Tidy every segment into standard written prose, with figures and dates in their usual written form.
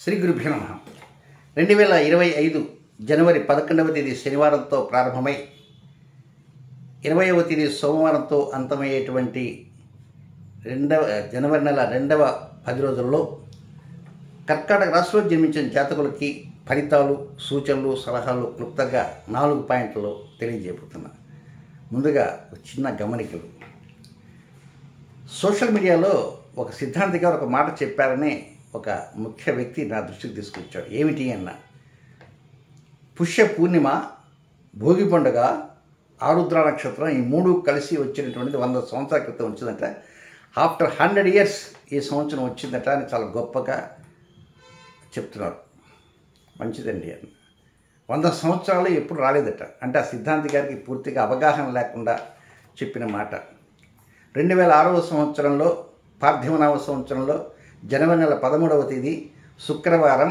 శ్రీ గురుభ్యో నమః. 2025 జనవరి 11వ తేదీ శనివారంతో ప్రారంభమై 20వ తేదీ సోమవారంతో అంతమయ్యేటువంటి జనవరి నెల రెండవ 10 రోజుల్లో కర్కాటక రాశిలో జన్మించిన జాతకులకి ఫలితాలు, సూచనలు, సలహాలు క్లుప్తంగా 4 పాయింట్లలో తెలియజేయబోతున్నా. ముందుగా చిన్న గమనికలు. సోషల్ మీడియాలో ఒక సిద్ధాంతి గారు ఒక మాట చెప్పారని ఒక ముఖ్య వ్యక్తి నా దృష్టికి తీసుకొచ్చాడు. ఏమిటి అన్న, పుష్య పూర్ణిమ, భోగి పండుగ, ఆరుద్ర నక్షత్రం ఈ 3 కలిసి వచ్చినటువంటిది 100 సంవత్సరాల క్రితం వచ్చిందట. ఆఫ్టర్ 100 years ఈ సంవత్సరం వచ్చిందట అని చాలా గొప్పగా చెప్తున్నారు. మంచిదండి అని. 100 సంవత్సరాలు ఎప్పుడు రాలేదట. అంటే ఆ సిద్ధాంతి గారికి పూర్తిగా అవగాహన లేకుండా చెప్పిన మాట. 2006వ సంవత్సరంలో పార్థివనామ సంవత్సరంలో జనవరి నెల 13వ తేదీ శుక్రవారం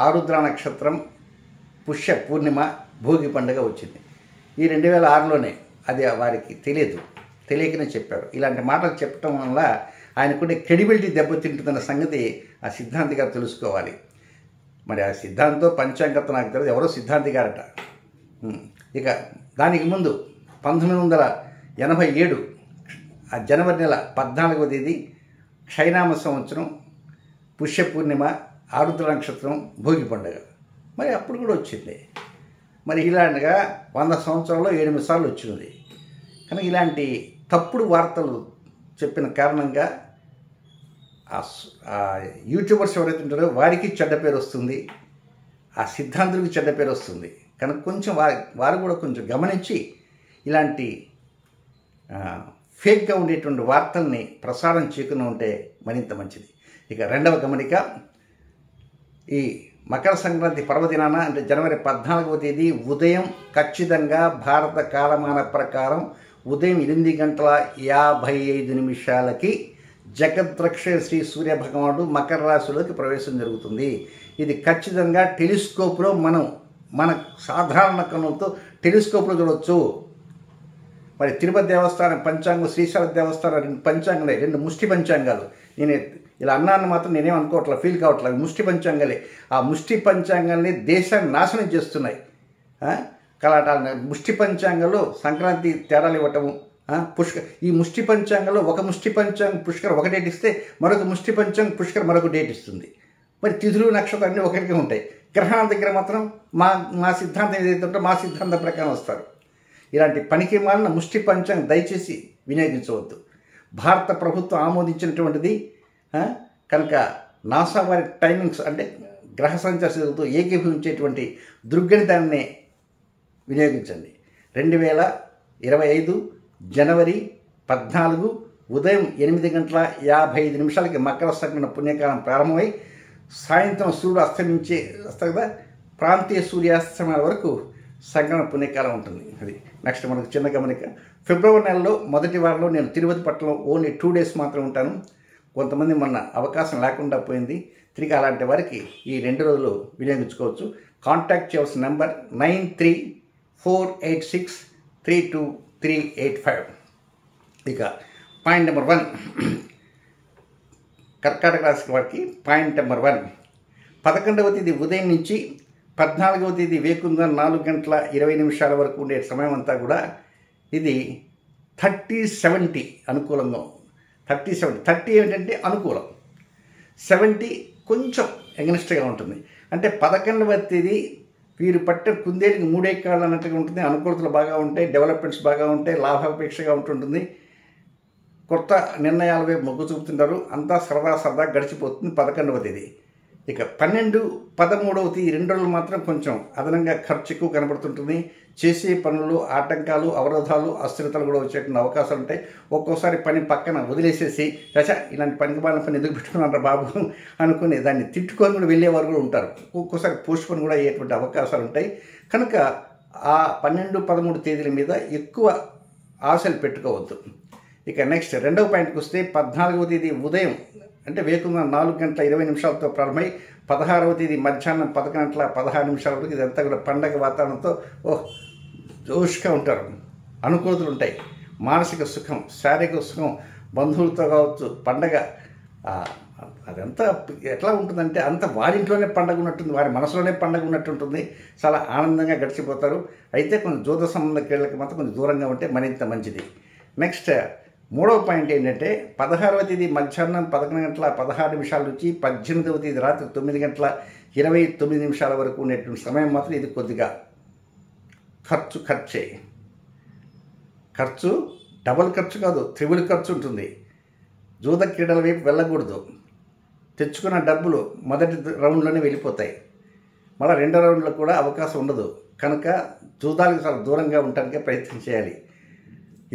ఆరుద్ర నక్షత్రం, పుష్య పూర్ణిమ, భోగి పండుగ వచ్చింది. ఈ 2006లోనే. అది వారికి తెలియకనే చెప్పారు. ఇలాంటి మాటలు చెప్పడం వల్ల ఆయనకుండే క్రెడిబిలిటీ దెబ్బతింటుందన్న సంగతి ఆ సిద్ధాంతి గారు తెలుసుకోవాలి. మరి ఆ సిద్ధాంతం పంచాంగత నాకు తెలియదు, ఎవరో సిద్ధాంతి గారట. ఇక దానికి ముందు 1987 ఆ జనవరి నెల 14వ తేదీ క్షయనామ సంవత్సరం, పుష్య పూర్ణిమ, ఆరుద్ర నక్షత్రం, భోగి పండుగ. మరి అప్పుడు కూడా వచ్చింది. మరి ఇలాంటిగా 100 సంవత్సరాల్లో 8 సార్లు వచ్చింది. కనుక ఇలాంటి తప్పుడు వార్తలు చెప్పిన కారణంగా ఆ యూట్యూబర్స్ ఎవరైతే ఉంటారో వారికి చెడ్డ పేరు వస్తుంది, ఆ సిద్ధాంతులకు చెడ్డ పేరు వస్తుంది. కనుక కొంచెం వారు కూడా కొంచెం గమనించి ఇలాంటి ఫేక్గా ఉండేటువంటి వార్తల్ని ప్రసారం చేయకుండా ఉంటే మరింత మంచిది. ఇక రెండవ గమనిక, ఈ మకర సంక్రాంతి పర్వదినాన అంటే జనవరి 14వ తేదీ ఉదయం ఖచ్చితంగా భారత కాలమాన ప్రకారం ఉదయం 8:55 జగద్రక్ష శ్రీ సూర్య భగవానుడు మకర రాశిలోకి ప్రవేశం జరుగుతుంది. ఇది ఖచ్చితంగా టెలిస్కోప్లో మన సాధారణ కన్నులతో టెలిస్కోప్లో చూడవచ్చు. మరి తిరుపతి దేవస్థానం పంచాంగం, శ్రీశైల దేవస్థానం 2 పంచాంగాలే, 2 ముష్టి పంచాంగాలు. నేను ఇలా అన్నాను మాత్రం నేనేం అనుకోవట్లేదు, ఫీల్ కావట్లేదు. ముష్టి పంచాంగాలే. ఆ ముష్టి పంచాంగాల్ని దేశాన్ని నాశనం చేస్తున్నాయి. ముష్టి పంచాంగంలో సంక్రాంతి తేడాలు ఇవ్వటము, ఈ ముష్టి పంచాంగంలో ఒక ముష్టి పంచాంగం పుష్కర్ ఒక డేట్ ఇస్తే మరొక ముష్టి పంచాంగం పుష్కర్ మరొక డేట్ ఇస్తుంది. మరి తిథులు, నక్షత్రాలు అన్నీ ఒకరికి ఉంటాయి. గ్రహణాల దగ్గర మాత్రం మా సిద్ధాంతం ఏదైతే ఉంటే మా సిద్ధాంతం ప్రకారం వస్తారు. ఇలాంటి పనికి మాలిన ముష్టి పంచాంగం దయచేసి వినియోగించవద్దు. భారత ప్రభుత్వం ఆమోదించినటువంటిది. కనుక నాసా వారి టైమింగ్స్ అంటే గ్రహ సంచారంతో ఏకీభవించేటువంటి దుర్గణితాన్ని వినియోగించండి. 2025 జనవరి 14 ఉదయం 8:55 మకర సంక్రమణ పుణ్యకాలం ప్రారంభమై సాయంత్రం సూర్యుడు వస్తా కదా, ప్రాంతీయ సూర్యాస్తమయాల వరకు సంక్రమణ పుణ్యకాలం ఉంటుంది. అది నెక్స్ట్ మనకు చిన్న గమనిక. ఫిబ్రవరి నెలలో మొదటి వారంలో నేను తిరుపతి పట్టణంలో ఓన్లీ 2 days మాత్రం ఉంటాను. కొంతమంది మొన్న అవకాశం లేకుండా పోయింది. తిరిగి అలాంటి వారికి ఈ 2 రోజులు వినియోగించుకోవచ్చు. కాంటాక్ట్ చేయవలసిన నెంబర్ 9348632385. ఇక పాయింట్ నెంబర్ 1, కర్కాటక రాశి వారికి పాయింట్ నెంబర్ 1, 11వ తేదీ ఉదయం నుంచి 14వ తేదీ వేకుగా 4:20 వరకు ఉండే సమయం అంతా కూడా ఇది 30-70 అనుకూలంగా. 30 ఏంటంటే అనుకూలం, 70 కొంచెం ఎగనిస్ట్గా ఉంటుంది. అంటే 11వ తేదీ వీరు పట్టే కుందేలికి 3 ఎక్కాళ్ళు అన్నట్టుగా ఉంటుంది. అనుకూలతలు బాగా ఉంటాయి, డెవలప్మెంట్స్ బాగా ఉంటాయి, లాభాపేక్షగా ఉంటుంటుంది. కొత్త నిర్ణయాల వైపు మొగ్గు చూపుతుంటారు. అంతా సరదా గడిచిపోతుంది 11వ తేదీ. ఇక 12, 13వ తేదీ 2 రోజులు మాత్రం కొంచెం అదనంగా ఖర్చు ఎక్కువ కనబడుతుంటుంది. చేసే పనులు ఆటంకాలు, అవరోధాలు, అస్థిరతలు కూడా వచ్చేటువంటి అవకాశాలు ఉంటాయి. ఒక్కోసారి పని పక్కన వదిలేసేసి ఇలాంటి పనికి బాగా పని ఎందుకు పెట్టుకున్నారా బాబు అనుకుని దాన్ని తిట్టుకొని కూడా వెళ్ళేవారు కూడా ఉంటారు. ఒక్కోసారి పోస్ట్ పోన్ కూడా అయ్యేటువంటి అవకాశాలు ఉంటాయి. కనుక ఆ 12, 13 తేదీల మీద ఎక్కువ ఆశలు పెట్టుకోవద్దు. ఇక నెక్స్ట్ రెండవ పాయింట్కి వస్తే 14వ తేదీ ఉదయం అంటే వేకుగా 4:20 ప్రారంభమై 16వ తేదీ మధ్యాహ్నం 11:16 వరకు ఇదంతా కూడా పండగ వాతావరణంతో జోష్గా ఉంటారు. అనుకూలతలు ఉంటాయి. మానసిక సుఖం, శారీరక సుఖం, బంధువులతో కావచ్చు, పండగ అదంతా ఎట్లా ఉంటుందంటే అంత వారింట్లోనే పండగ ఉన్నట్టుంది, వారి మనసులోనే పండగ ఉన్నట్టు ఉంటుంది. చాలా ఆనందంగా గడిచిపోతారు. అయితే కొంచెం జూద సంబంధ క్రీడలకు మాత్రం కొంచెం దూరంగా ఉంటే మరింత మంచిది. నెక్స్ట్ మూడవ పాయింట్ ఏంటంటే 16వ తేదీ మధ్యాహ్నం 11 గంటల 16 నిమిషాల నుంచి 18వ తేదీ రాత్రి 9 గంటల 29 నిమిషాల వరకు ఉండేటువంటి సమయం మాత్రం ఇది కొద్దిగా ఖర్చే. ఖర్చు డబుల్ ఖర్చు కాదు, త్రిబుల్ ఖర్చు ఉంటుంది. జూద క్రీడల వైపు వెళ్ళకూడదు. తెచ్చుకున్న డబ్బులు మొదటి రౌండ్లోనే వెళ్ళిపోతాయి. మళ్ళీ రెండో రౌండ్లో కూడా అవకాశం ఉండదు. కనుక జూదాలకు చాలా దూరంగా ఉండటానికే ప్రయత్నం చేయాలి.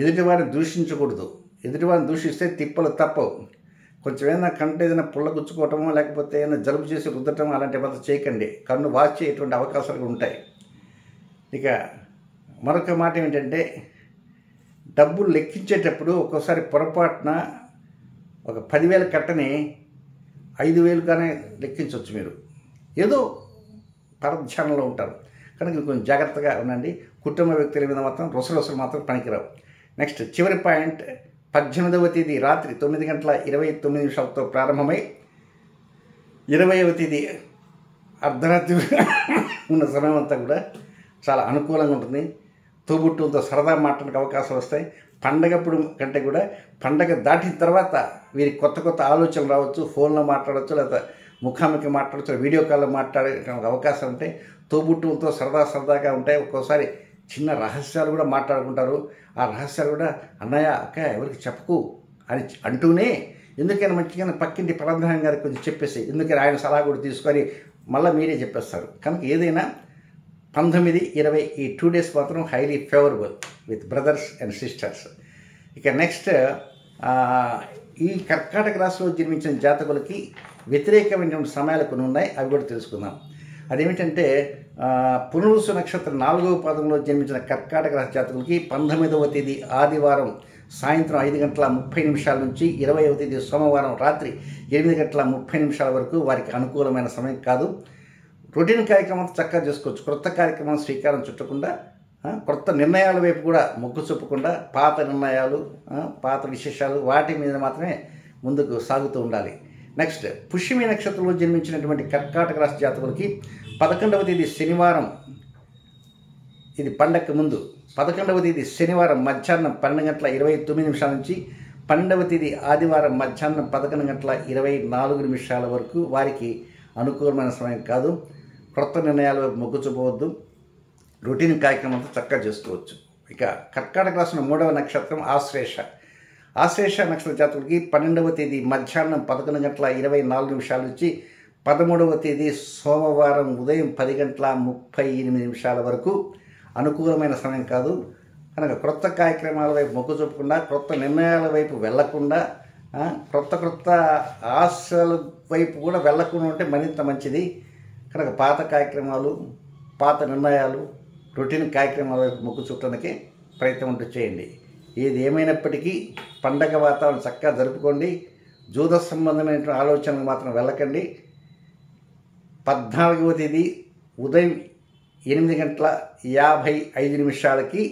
ఎదుటివారిని దూషించకూడదు. ఎదుటివారిని దూషిస్తే తిప్పలు తప్పవు. కొంచెం ఏదైనా కంటే ఏదైనా పుల్లగుచ్చుకోవటమో లేకపోతే ఏదైనా జలుబు చేసి రుద్దటం అలాంటివి అంతా చేయకండి. కన్ను వాచేటువంటి అవకాశాలు ఉంటాయి. ఇక మరొక మాట ఏమిటంటే డబ్బులు లెక్కించేటప్పుడు ఒక్కోసారి పొరపాటున ఒక 10,000 కట్టని 5,000 కానీ లెక్కించవచ్చు. మీరు ఏదో పరధ్యానంలో ఉంటారు కనుక కొంచెం జాగ్రత్తగా ఉండండి. కుటుంబ వ్యక్తుల మీద మాత్రం రొసరొసలు మాత్రం పనికిరావు. నెక్స్ట్ చివరి పాయింట్ 18వ తేదీ రాత్రి 9 గంటల 29 నిమిషాలతో ప్రారంభమై 20వ తేదీ అర్ధరాత్రి ఉన్న సమయం అంతా కూడా చాలా అనుకూలంగా ఉంటుంది. తోబుట్టులతో సరదా మాట్లాడడానికి అవకాశాలు వస్తాయి. పండగప్పుడు కంటే కూడా పండగ దాటిన తర్వాత వీరికి కొత్త కొత్త ఆలోచనలు రావచ్చు. ఫోన్లో మాట్లాడవచ్చు, లేదా ముఖాముఖి మాట్లాడచ్చు, వీడియో కాల్లో మాట్లాడే అవకాశం ఉంటాయి. తోబుట్టులతో సరదాగా ఉంటాయి. ఒక్కోసారి చిన్న రహస్యాలు కూడా మాట్లాడుకుంటారు. ఆ రహస్యాలు కూడా అన్నయ్య అక్క ఎవరికి చెప్పకు అని అంటూనే ఎందుకైనా మంచిగా పక్కింటి ప్రధానం గారికి కొంచెం చెప్పేసి ఎందుకని ఆయన సలహా కూడా తీసుకొని మళ్ళీ మీరే చెప్పేస్తారు. కనుక ఏదైనా 19, 20 ఈ 2 days మాత్రం highly favourable with brothers and sisters. ఇక నెక్స్ట్ ఈ కర్కాటక రాశిలో జన్మించిన జాతకులకి వ్యతిరేకమైనటువంటి సమయాలు కొన్ని ఉన్నాయి. అవి కూడా తెలుసుకుందాం. అదేమిటంటే పునర్వసు నక్షత్రం 4వ పాదంలో జన్మించిన కర్కాటక రాశి జాతకులకి 19వ తేదీ ఆదివారం సాయంత్రం 5 గంటల 30 నిమిషాల నుంచి 20వ తేదీ సోమవారం రాత్రి 8 గంటల 30 నిమిషాల వరకు వారికి అనుకూలమైన సమయం కాదు. రొటీన్ కార్యక్రమం చక్కగా చేసుకోవచ్చు. కొత్త కార్యక్రమం శ్రీకారం చుట్టకుండా, కొత్త నిర్ణయాల వైపు కూడా మొగ్గు చూపకుండా పాత నిర్ణయాలు, పాత విశేషాలు వాటి మీద మాత్రమే ముందుకు సాగుతూ ఉండాలి. నెక్స్ట్ పుష్యమి నక్షత్రంలో జన్మించినటువంటి కర్కాటక రాశి జాతకులకి 11వ తేదీ శనివారం, ఇది పండగకు ముందు 11వ తేదీ శనివారం మధ్యాహ్నం 12 గంటల 29 నిమిషాల నుంచి 12వ తేదీ ఆదివారం మధ్యాహ్నం 11 గంటల 24 నిమిషాల వరకు వారికి అనుకూలమైన సమయం కాదు. కొత్త నిర్ణయాల వైపు మొగ్గు చూపవద్దు. రొటీన్ కార్యక్రమంతో చక్కగా చేసుకోవచ్చు. ఇక కర్కాటక రాశిలో 3వ నక్షత్రం ఆశ్లేష నక్షత్ర జాతకులకి 12వ తేదీ మధ్యాహ్నం 11 గంటల 24 నిమిషాల నుంచి 13వ తేదీ సోమవారం ఉదయం 10 గంటల 38 నిమిషాల వరకు అనుకూలమైన సమయం కాదు. కనుక కొత్త కార్యక్రమాల వైపు మొగ్గు చూపకుండా, కొత్త నిర్ణయాల వైపు వెళ్లకుండా, కొత్త ఆశల వైపు కూడా వెళ్లకుండా ఉంటే మరింత మంచిది. కనుక పాత కార్యక్రమాలు, పాత నిర్ణయాలు, రొటీన్ కార్యక్రమాల వైపు మొగ్గు చూపడానికి ప్రయత్నం ఉంటూ చేయండి. ఏది ఏమైనప్పటికీ పండగ వాతావరణం చక్కగా జరుపుకోండి. జూద సంబంధమైన ఆలోచనలు మాత్రం వెళ్ళకండి. 14వ తేదీ ఉదయం 8 గంటల 55 నిమిషాలకి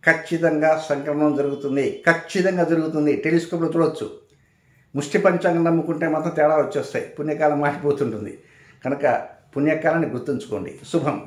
ఖచ్చితంగా సంక్రమణం జరుగుతుంది. ఖచ్చితంగా జరుగుతుంది. టెలిస్కోప్లో చూడవచ్చు. ముష్టి పంచాంగం నమ్ముకుంటే మాత్రం తేడా వచ్చేస్తాయి. పుణ్యకాలం మారిపోతుంటుంది. కనుక పుణ్యకాలాన్ని గుర్తుంచుకోండి. శుభం.